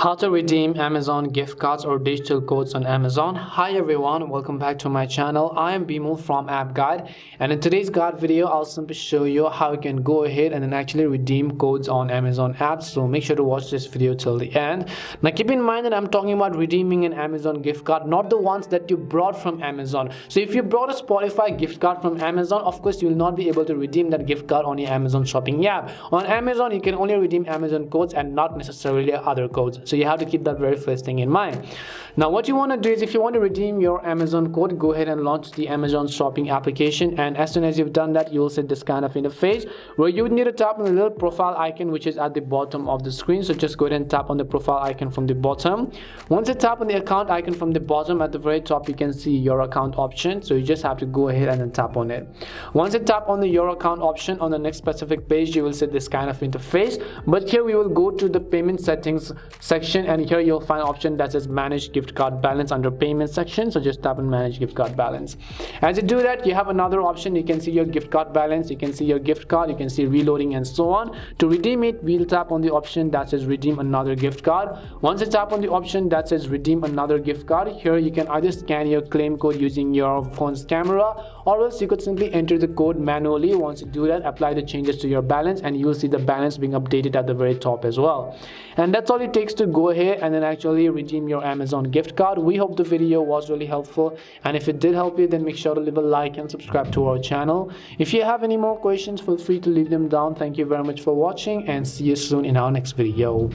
How to redeem Amazon gift cards or digital codes on Amazon. Hi everyone, welcome back to my channel. I am Bimal from App Guide, and in today's guide video I'll simply show you how you can go ahead and then actually redeem codes on Amazon apps. So make sure to watch this video till the end. Now keep in mind that I'm talking about redeeming an Amazon gift card, not the ones that you brought from Amazon. So if you brought a Spotify gift card from Amazon, of course you will not be able to redeem that gift card on your Amazon shopping app. On Amazon you can only redeem Amazon codes and not necessarily other codes. So you have to keep that very first thing in mind. Now what you want to do is, if you want to redeem your Amazon code, go ahead and launch the Amazon shopping application, and as soon as you've done that, you'll see this kind of interface where you need to tap on the little profile icon which is at the bottom of the screen. So just go ahead and tap on the profile icon from the bottom. Once you tap on the account icon from the bottom, at the very top you can see your account option. So you just have to go ahead and then tap on it. Once you tap on the your account option, on the next specific page you will see this kind of interface, but here we will go to the payment settings section, and here you'll find an option that says manage gift card balance under payment section. So just tap on manage gift card balance. As you do that, you have another option. You can see your gift card balance, you can see your gift card, you can see reloading and so on. To redeem it, we'll tap on the option that says redeem another gift card. Once you tap on the option that says redeem another gift card, here you can either scan your claim code using your phone's camera, or else you could simply enter the code manually. Once you do that, apply the changes to your balance and you'll see the balance being updated at the very top as well. And that's all it takes to go ahead and then actually redeem your Amazon gift card. We hope the video was really helpful, and if it did help you, then make sure to leave a like and subscribe to our channel. If you have any more questions, feel free to leave them down. Thank you very much for watching, and see you soon in our next video.